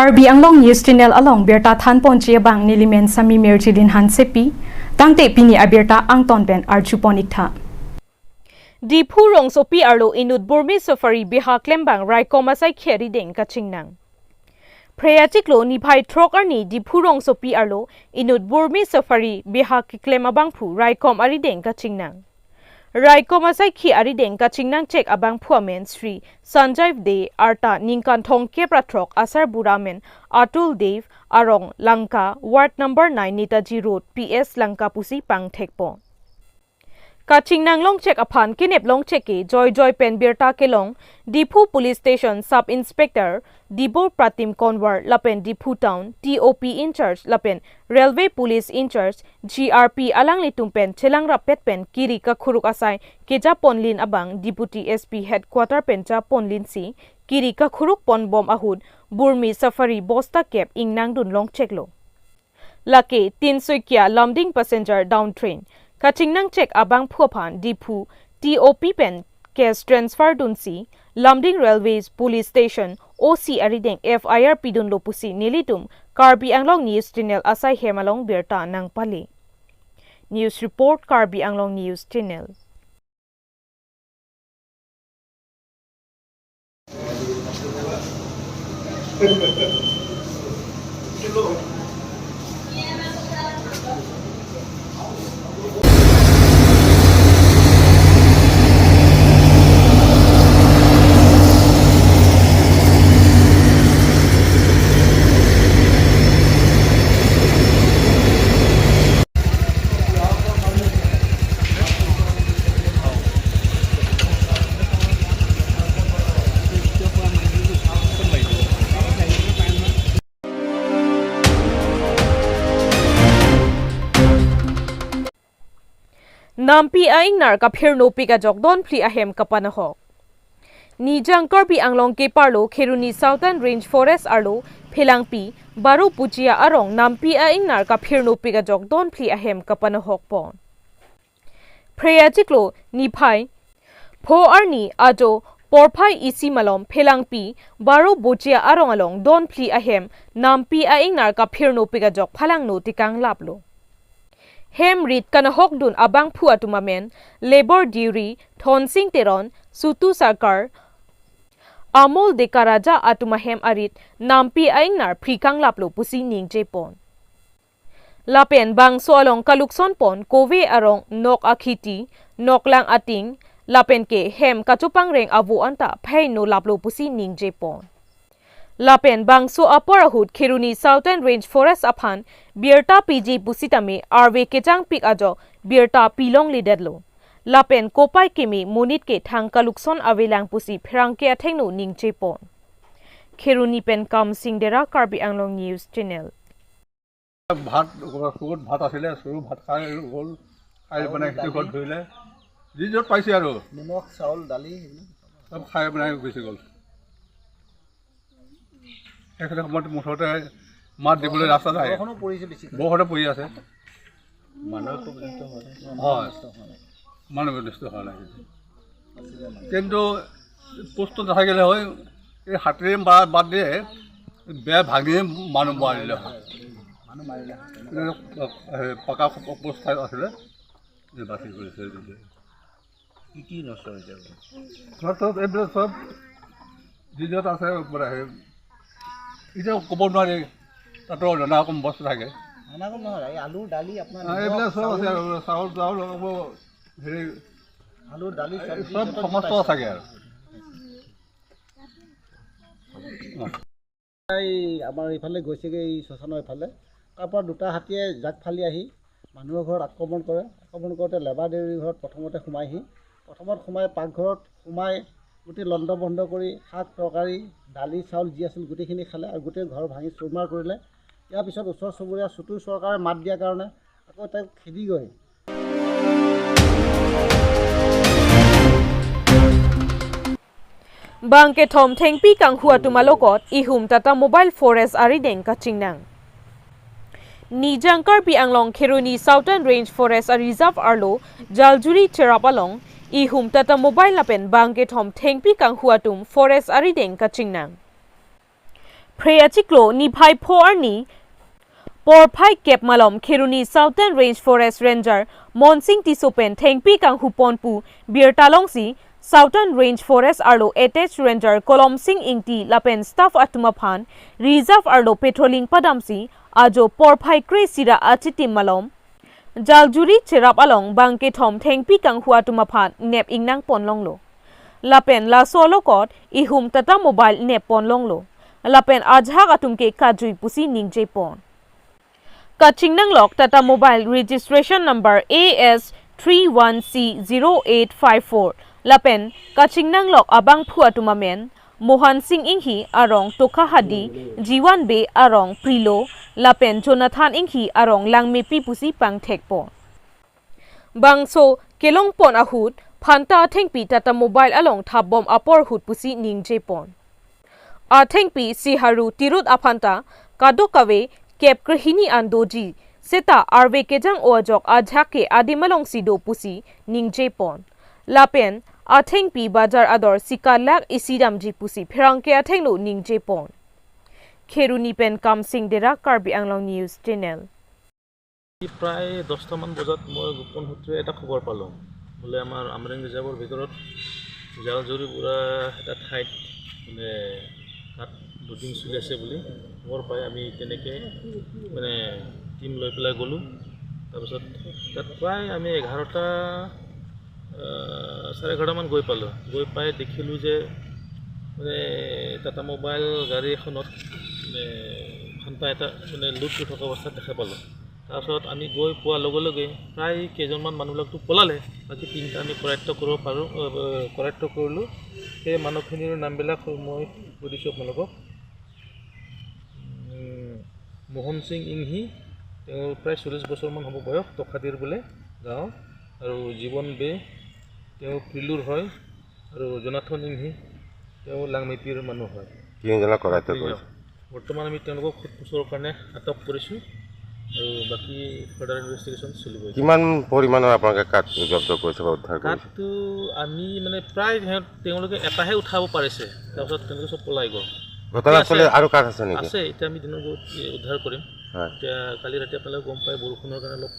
Karbi Anglong News Channel along Berta Than Ponchia Bang Nilimen Sami Merchilin Han Sepi Tangte Pini Aberta Angton Ben Archuponik Tha Dipu Rong Sopi Arlo Inud Burmi Safari Biha Klembang Rai Komasai Kheri Deng Kachingnang Prayachiklo Nipai Trok Arni Dipu Rong Sopi Arlo Inud Burmi Safari Biha Klemabang Pu Rai Kom Ari Deng Kachingnang Rai Komasai Khi Ari Deng Kachingnang Chek Abang Phuamen Sri Sanjay De Arta Ningkan Thong Kepra Trok Asar Buramen Atul Dev Arong Lanka Ward number 9 Netaji Road PS Lanka Pusi Pang Thekpo Kachingnang long check upon kinep long check ke Joy Pen Birta Kelong Dipu Police Station Sub Inspector Dibo Pratim Konwar Lapen Dipu Town TOP in charge Lapen Railway Police in charge GRP Alang Litumpen Chelang Rapet Pen Kiri ka Khuruk Asai Keja Ponlin Abang Deputy SP Headquarter Pencha Ponlin Si Kiri ka Khuruk Pon Bom Ahud Burmi Safari Bosta Kep Ingnang Dun long check lo Lake Tin Suikia Lamding Passenger Down Train Kachingnang check abang phuapan Dipu TOP pen case transfer dunsi Lamding Railways Police Station OC Arideng FIR pidun lopusi nilitum Karbi Anglong News Channel Asai Hemalong Berta nang pali News Report Karbi Anglong News Channel Nampi aing nar ka phirno pika jokdon phli ahem kapanaho Nijang Karbi Anglong ke parlo Kheruni Southern Range Forest arlo Philangpi Baru Puchia arong Nampi aing nar ka phirno pika jokdon phli ahem kapanaho pon Prayachiklo Nipai Pho arni ajo Porphai isi malom Philangpi Baru Puchia arong along don phli ahem Nampi aing nar ka phirno pika jok phalang no tikang laplo Hem rit kanahok dun abang phuatumamen Labor Dewry Thonsing Teron Sutu Sarkar Amol de Karaja atumahem arit Nampi aingnar prikang laplo pusi ning jepon Lapen bang soalong kalukson pon Kove arong nok akhiti nok lang ating Lapen ke hem kachupang reng avu anta phai no laplo pusi ning jepon Lapen bang so aparahut Kheruni Southern Range Forest aphan Birta PG pusitame RV Kechang Pik ajo Birta Pilong lidedlo Lapen Kopai Kemi Monit ke thang kalukson avelang pusi phrang ke athengno ningche pon Kheruni pen kam singdera Karbi Anglong News Channel ভাত আছিলে সৰু ভাত খাই গ'ল খাই মানে সেইটো ঘৰত ধৰিলে যি য'ত পাইছে আৰু নিমখ চাউল দালি চব খাই মানে গুচি গ'ল সেইখিনি সময়ত মুঠতে মাত দিবলৈ ৰাস্তা নাই বৰষুণে পৰি আছে মানুহ বিনষ্ট হোৱা নাই কিন্তু পোষ্ট নাথাকিলে হয় এই হাতেৰে বাদ দিয়ে বেয়া ভাঙিয়ে মানুহ মাৰিলে হয় পকা পোষ্ট আছিলে বাছি কৰিছে কি নষ্ট হৈছে এইবিলাক চব যি য'ত আছে এতিয়া ক'ব নোৱাৰি তাতো নানা কম বস্তু থাকে আলু দালি এইবিলাক চব আছে আৰু চাউল চাউল হেৰি আলু দালি চব সমস্ত থাকে আৰু আমাৰ এইফালে গৈছেগৈ এই শ্মশানৰ এইফালে তাৰপৰা দুটা হাতীয়ে জাক ফালি আহি মানুহৰ ঘৰত আক্ৰমণ কৰোঁতে লেবাৰ দেউৰীৰ ঘৰত প্ৰথমতে সোমাই পাকঘৰত সোমাই গোটেই লণ্ড বন্ধ কৰি শাক তৰকাৰী দালি চাউল যি আছিল গোটেইখিনি খালে আৰু গোটেই ঘৰ ভাঙি চুৰমাৰ কৰিলে ইয়াৰ পিছত ওচৰ চুবুৰীয়া চুটু চৰকাৰে মাত দিয়াৰ কাৰণে আকৌ তেওঁক খেদি গৈ Bangke Thom Thengpi Kanghua Tumalokot Ihum Tata Mobile Forest Arideng Kachingnang Nijang Karbi Anglong Kheruni Southern Range Forest Reserve Arlo Jaljuri Cherapalong Ihum Tata Mobile Lapen Bangke Thom Thengpi Kanghua Tum Forest Arideng Kachingnang Preya Chiklo ni Phai Pho Arni Por Phai Kep Malom Khiruni Southern Range Forest Ranger Monsing Tisopen Thengpi Kang Huponpu Bir Talongsi Southern Range Forest Arlo Attached Ranger Kolom Singh Ingti Lapen Staff Atumaphan Reserve Arlo Patrolling Padamsi Ajo Por Phai Kre Sira Achiti Malom Jaljuri Cherap Along Bangke Thom Thengpi Kang Huatumaphan Nep Ingnang Ponlonglo Lapen La Solo Kot Ihum Tata Mobile Nep Ponlonglo Lapen Ajhak Atumke Kajui Pusi Ningje Pon Kachingnang Lok Tata Mobile Registration Number AS31C0854 Lapen Kachingnang Lok Abang Phuatumamen Mohan Singh Inghi Arong Tokha Hadi Jiwan Be Arong Prilo Lapen Jonathan Inghi Arong Langmepi Pusi Pang Thekpon Bangso Kelong Pon Ahut Phanta Thengpi Tata Mobile Along Thabom Apor Hut Pusi Ningje Pon Thengpi Siharu Tirut Aphanta Kadokawe Kep Krihini Andoji Seta Arve Kejang Ojok Ajhake Adimalong Sido Pusi Ningje Pon Lapen Thengpi Bajar Ador Sikalak Isidamji Pusi Pherangke Athenglo Ningje Pon Kheruni Pen Kam Singh Dera Karbi Anglong News Channel প্ৰায় 10টা মান বজাত মই গোপন সূত্ৰে এটা খবৰ পালোঁ বোলে আমাৰ আমৰেং ৰিজাৰ্ভৰ ভিতৰত জালজুৰি পুৰা এটা ঠাইত মানে তাত লুটিং চলি আছে বুলি খবৰ পাই আমি তেনেকে মানে টিম লৈ পেলাই গ'লোঁ তাৰপিছত তাত প্ৰায় আমি 11টা 11:30 মান গৈ পালোঁ গৈ পাই দেখিলোঁ যে মানে টাটা মোবাইল গাড়ী এখনত মানে ঘণ্টা এটা মানে লুট হৈ থকা অৱস্থাত দেখা পালোঁ তাৰপিছত আমি গৈ পোৱাৰ লগে লগে প্ৰায় কেইজনমান মানুহবিলাকতো পলালে বাকী 3টা আমি কৰায়ত্ব কৰিলোঁ সেই মানুহখিনিৰ নামবিলাক মই কৈ দিছোঁ আপোনালোকক মোহন সিং ইংহি তেওঁ প্ৰায় 40 বছৰমান হ'ব বয়স টকাদিৰ বোলে গাঁও আৰু জীৱন বে তেওঁ প্ৰিলুৰ হয় আৰু জনাথন ইংহি তেওঁ লাংমেপিৰ মানুহ হয় তিনিজনক কৰায়ত্ব কৰিছে বৰ্তমান আমি তেওঁলোকক সোধপোছৰ কাৰণে আটক কৰিছোঁ আৰু বাকি ফাৰ্ডাৰ ইনভেষ্টিগেশ্যন চলিব কিমান পৰিমাণৰ আপোনালোকে কাঠ জব্দ কৰিছে বা উদ্ধাৰ কৰিছে কাঠটো আমি মানে প্ৰায় তেওঁলোকে এটাহে উঠাব পাৰিছে তাৰপিছত তেওঁলোকে চব পলাই গ'ল ঘটনাস্থলী আৰু কাঠ আছে নেকি আছে এতিয়া আমি দিনৰ উদ্ধাৰ কৰিম এতিয়া কালি ৰাতি আপোনালোকে গম পাই বৰষুণৰ কাৰণে অলপ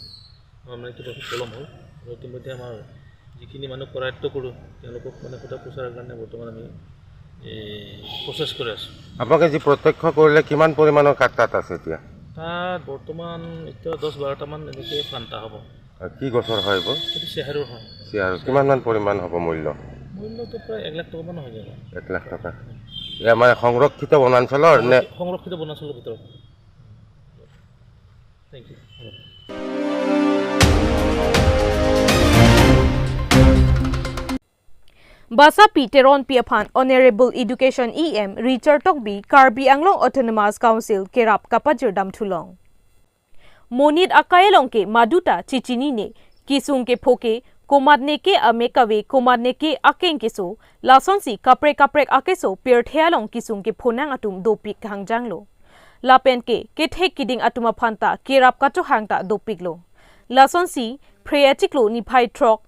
মানে কিবা পলম হ'ল আৰু ইতিমধ্যে আমাৰ যিখিনি মানুহ কৰায়ত্ব কৰোঁ তেওঁলোকক মানে সোধা পোছাৰ কাৰণে বৰ্তমান আমি প্ৰচেছ কৰি আছোঁ আপোনালোকে যি প্ৰত্যক্ষ কৰিলে কিমান পৰিমাণৰ কাঠ তাত আছে এতিয়া তাত বৰ্তমান এতিয়া 10-12টা মান এনেকৈ ফান্তা হ'ব কি গছৰ হয় এইবোৰ এইটো চেহেৰৰ হয় আৰু কিমানমান পৰিমাণ হ'ব মূল্যটো প্ৰায় 1 লাখ টকামান হৈ যাব 1 লাখ টকা এয়া মানে সংৰক্ষিত বনাঞ্চলৰ নে সংৰক্ষিত বনাঞ্চলৰ ভিতৰত thank you Basa Peteron Piaphan Honorable Education EM Richard Tokbi Karbi Anglong Autonomous Council Kerap Kapajir Dam Thulong Monit Akayalong ke Maduta Chichini ne Kisung ke Phoke Komadne ke Amekawe Komadne ke Akeng keso Lasonsi Kaprek Akeso Pirthealong Kisung ke Phonang Atum Dopik Hangjanglo Lapen ke Thek Kiding Atuma Phanta Kerap Kato Hangta Dopiklo Lasonsi Preatiklo ni Phai Trok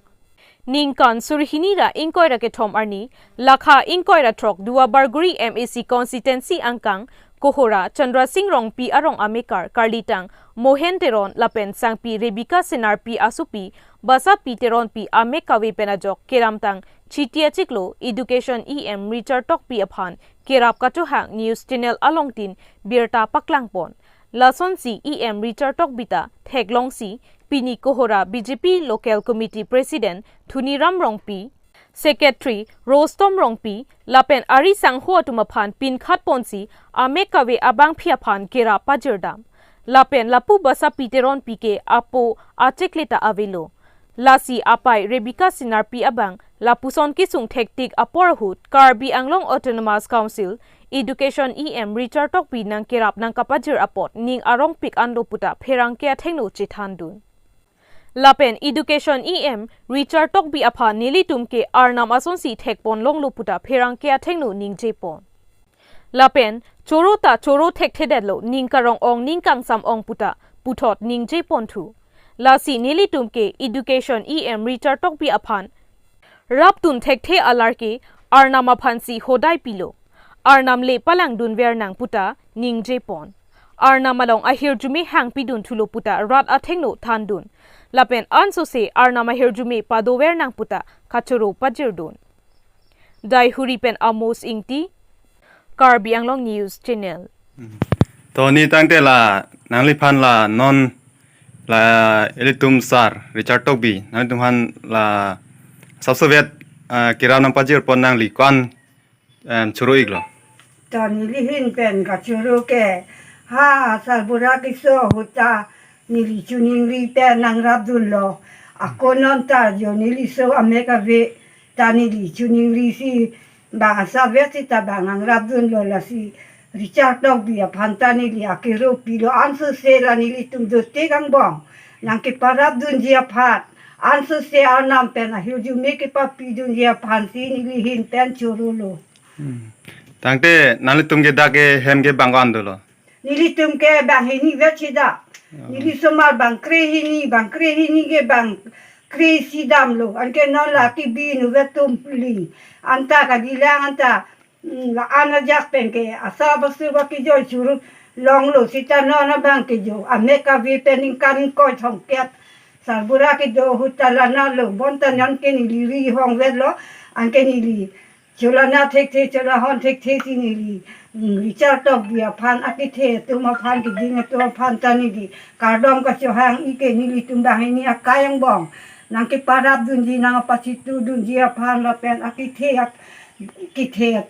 Ningkan Surhinira Inkoira ke Thom Arni Lakha Inkoira Trok Dua Barguri MAC Constituency Angkang Kohora Chandra Singh Rong Pi Arong Amekar Karlitang Mohen Teron Lapen Sangpi Rebecca Senar Pi Asupi Basa Pi Teron Pi Amekawe Penajok Keramtang Chitia Chiklo Education EM Richard Tok Pi Aphan Kerap Katuhang News Channel Alongtin Birta Paklangpon Lason Si EM Richard Tok Bita Theglong Si Pini Kohora BJP Local Committee President Thuniram Rongpi Secretary Rostom Rongpi Lapen Ari Sangho Tumaphan Pin Khat Ponsi Amekawe Abang Phiaphan Kera Pajirdam Lapen Lapu Basa Piteron Pike Apo Achekleta Avelo Lasi Apai Rebecca Sinarpi Abang Lapuson Kisung Thektik Aporhut Karbi Anglong Autonomous Council Education EM Richard Tokpi Nang Kerap Nang Kapajir Apot Ning Arong Pik Ando Puta Pherang Kea Thengno Chithandun Lapen Education EM Richard Tokbi Apha Nili Tumke Arnam Asonsi Thekpon Longlo Puta Pherang Kea Thengno Ningjepon Lapen Chorota Choro Thekthedelo Ningkarong Ong Ningkang Sam Ong Puta Puthot Ningjepon Thu Lasi Nili Tumke Education EM Richard Tokbi Aphan Raptun Thekthe Alarke Arnama Phansi Hodai Pilo Arnam le palang dun ver nang puta ning jepon. Arnam along ahir jumi hang pidun thulo puta rat athengno than dun. Lapen anso se Arnam ahir jumi padover nang puta kachoro pajir dun. Dai huri pen amos ingti Karbi Anglong News Channel. To ni tangte la nangli phan la non la elitum sar Richard Tokbi nang tum han la subsoviet kiram nang pajir pon nang li kwan churu iglo ตอนนี้ลิหินเป็นกับชูรุแก่ห้าสัลบุรากิโซหุตานิลิจูนิงรีเป็นนางรับดุลโลอาโกนอนตาโยนิลิโซอเมริกาเวตานิลิจูนิงรีซีบางซาเวสิตาบางนางรับดุลโลลาซีริชาร์ดดอกเบียพันตานิลิอากิโรปิโลอันสุเซลานิลิตุมดุเตกังบองนางกิปารับดุลเจียพัดอันสุเซอานามเป็นฮิวจูเมกิปาปิดุลเจียพันซีนิลิหินเป็นชูรุโล tangte nangli tumge dage hemge bangan dolo Nili tumke bang hini vechida. Nili somar bang kre hini ge bang kre sidam lo. Anke non la ki binu vetum li. Anta ka bilang anta la ana jak penke asa basu ba ki jo churu long lo sita nona bang ki jo. Ameka vi pening kan ko thong ket. Sarbura ki jo hutala na lo. Bonta nyan ke nili ri hong vet lo. Anke nili Cholana tek chola hon tek sinili Richard Tok dia phan akithe tuma phan ki dinga to phan tani di kardom ka chohang ike nili tumba hini akayang bong nang ki parab dunji nang pasitu dunji phan la pen akithe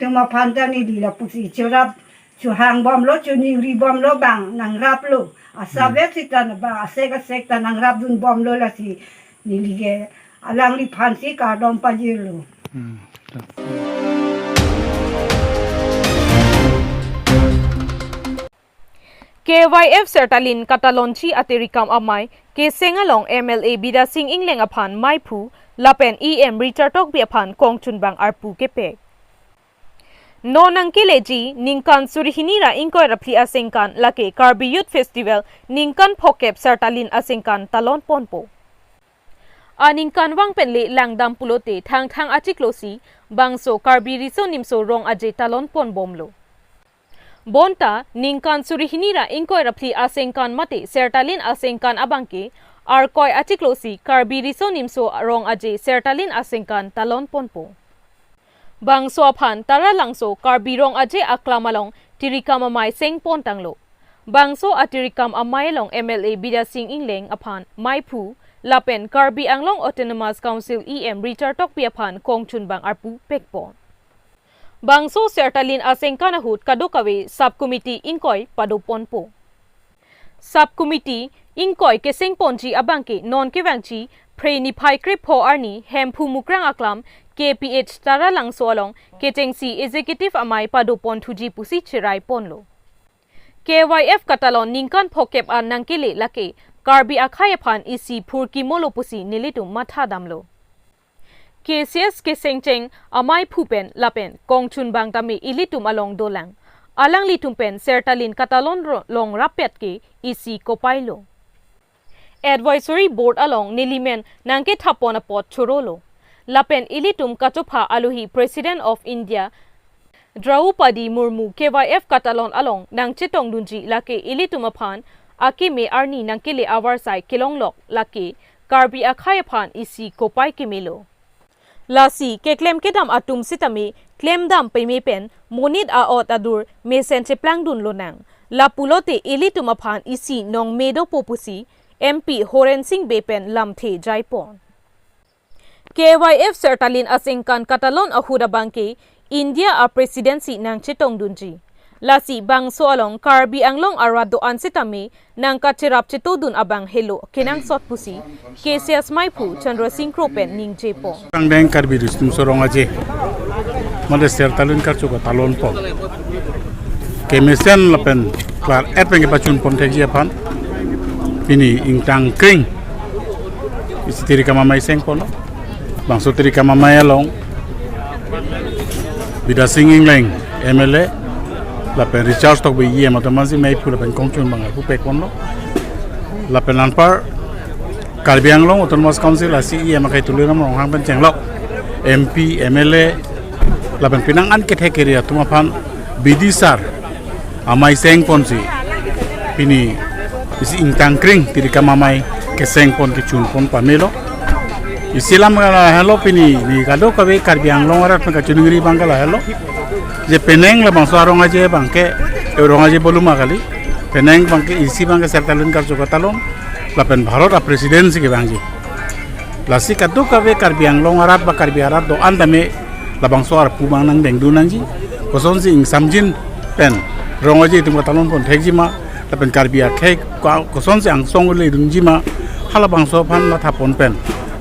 tuma phan tani di la pusi chorab chohang bom lo chuni ri bom lo bang nang rap lo asabe sitan ba asega sekta nang rap dun bom lo la si nili ge alang li phan si kardom pajilo KYF Sertalin Katalonchi Atirikam Amai Ke Sengalong MLA Bida Sing Ingleng Apan Maipu Lapen EM Richard Tokbi Apan Kongchunbang Arpu Kepe Nonang Kileji Ningkan Surihinira Inkoy Rapli Asengkan Lake Karbi Youth Festival Ningkan Pokep Sertalin Asengkan Talon Ponpo Aningkan Wangpen Le Langdam Pulote Thang Achiklosi Bangso Karbi Riso Nimso Rong Aje Talon Pon Bomlo Bonta Ningkan Surihinira Inkoy Rapli Asengkan Mate Sertalin Asengkan Abangke Arkoy Achiklosi Karbi Riso Nimso Rong Aje Sertalin Asengkan Talon Ponpo Bangso Apan Tara Langso Karbi Rong Aje Aklamalong Tirikam Amay Seng Pontanglo Bangso Atirikam Amayalong MLA Bida Sing Ingleng Apan Maipu Lapen Karbi Anglong Autonomous Council EM Richard Tokbi Apan Kongchunbang Arpu Pekpon Bangso Sertalin Asengkanahut Kadokawe Subcommittee Inkoy Padoponpo Subcommittee Inkoy Keseng Ponji Abangke Non Kevangchi Pre Nipai Krip Ho Arni Hempu Mukrang Aklam KPH Tara Langso Along Ketengsi Executive Amay Padopon Tuji Pusi Chirai Ponlo KYF Katalon Ningkan Pokep An Nangkele Lake Karbi Akhayapan isi Purki Molopusi Nilitum Mathadamlo KCS Kesengcheng Amay Pupen Lapen Kongchunbang Tami Ilitum Along Dolang Alang Litumpen Sertalin Katalon Long Rapetke isi Kopailo Advisory Board Along Nilimen Nangke Taponapot Churolo Lapen Ilitum Kachopha Aluhi President of India Draupadi Murmu KYF Katalon Along Nang Chitong Dunji Lake Ilitum Apan Aki me arni nangkile awarsai kilonglok laki Karbi Akhayapan isi Kopay Kimilo Lasi ke klem kedam atum sitami klem dam pemepen monit aot adur mesen cheplang dun lonang La Pulote Ilitum Apan isi nong medo popusi MP Horen Singh Bepen lamthe jaipon KYF Sertalin Asengkan Katalon Ahudabangke India a presidency nang Chitong Dunji Lasi Bangso Along Karbi Anglong Arado Ansitami Nang Kachirap Chitodun Abang Hello Kinang Sot Pusi KCS Maipu Chandra Singh Kropen Ning Jepo Kangdeng Karbi Ristum Sorong Aje Mada Sertalin Karchuka Talon Pon Kemesen Lapen Klar Epeng Pachun Pon Teji Apan Pini Ingtang Kring Isi Tirika Mamay Seng Pono Bangso Tirika Mamay Along Bida Sing Ingleng MLA Lapen Richard Tokbi EM Autonomous Maipu Lapen Kongchunbang Arpu Pekpon lo Lapen Anpar Karbi Anglong Autonomous Council Asi EM Akai Tuliram Rong Hang Penceng Lok MP MLA Lapen Pinang An Kethekeria Tumapan bidisar amai seng pon si pini isi ingtang kring tirika mamai ke seng pon ke chun pon pamelo isilam ngala hello pini ni kado kabe Karbi Anglong arat ka chunungri bangala hello je peneng la bangso arong aje bangke eurong aje boluma kali peneng bangke isi bangke sertalun kar joka talon la pen bharot a presidency ke bangji lasi kado kabe Karbi Anglong arat ba Karbi arat do andame la bangso ar pumang nang deng dunangji koson si ing samjin pen rong aje tum talon pon thekji ma la pen Karbi a khek koson si ang song le dungji ma hala bangso phan na thapon pen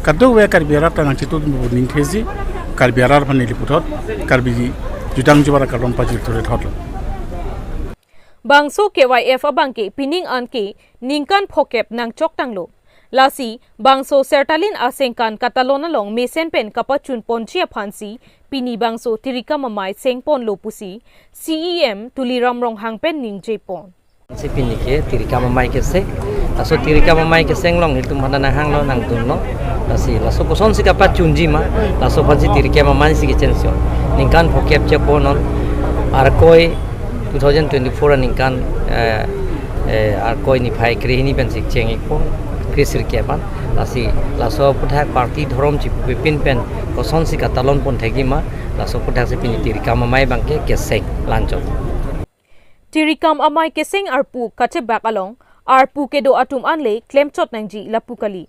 kado we Karbi arat nang chitu ning thesi Karbi arat phan ni liputot Karbi jutang jubara kalon pajil tore thotlo Bangso KYF abangke pining anke ningkan phokep nang chok tanglo lasi bangso sertalin asengkan katalona long mesen pen kapachun ponchia phansi pini bangso tirika mamai sengpon lopusi CEM tuliram rong hangpen ning jepon si pini ke tirika mamai ke se aso tirika mamai ke senglong itu mana nang hanglo nang tunno lasi laso koson si kapachun jima laso phansi tirika mamai si ke chension ningkan phokep cheponon arkoi 2024 ningkan arkoi ni phai krehini pen sik cheng ikpo krisir keban lasi laso puthak party dhorom chi pin pen koson si katalon pon thegima laso puthak se pini tirika mamai bangke kesek lancho tirikam amai keseng arpu kache bak along arpu kedo atum anle claim chot nangji lapukali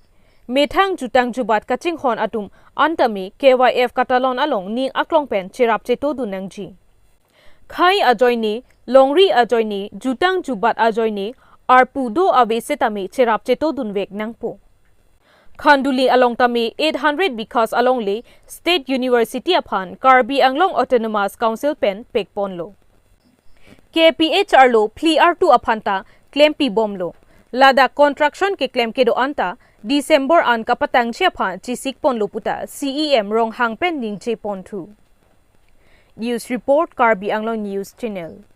methang jutang jubat kaching hon atum antami KYF katalon along ning aklong pen cherap cheto du nangji khai ajoini longri ajoini jutang jubat ajoini arpu do ave setame cherap cheto dunwek nangpo Khanduli along tami 800 because along le State University upon Karbi Anglong Autonomous Council pen pekponlo KPHR lo pli R2 apanta claim pi bomlo lada construction ke claim ke do anta December an kapatang chepa chisik pon lo puta CEM rong hangpen ning che pon 2 News report Karbi Anglong News Channel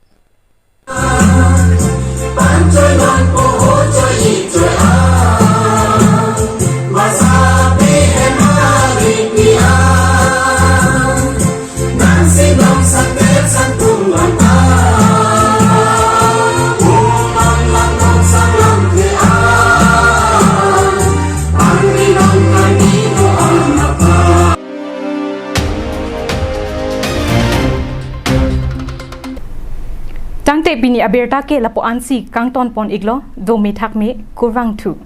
Tangte bini aberta ke lapo ansi kang ton pon iglo do me thak me kurwang thu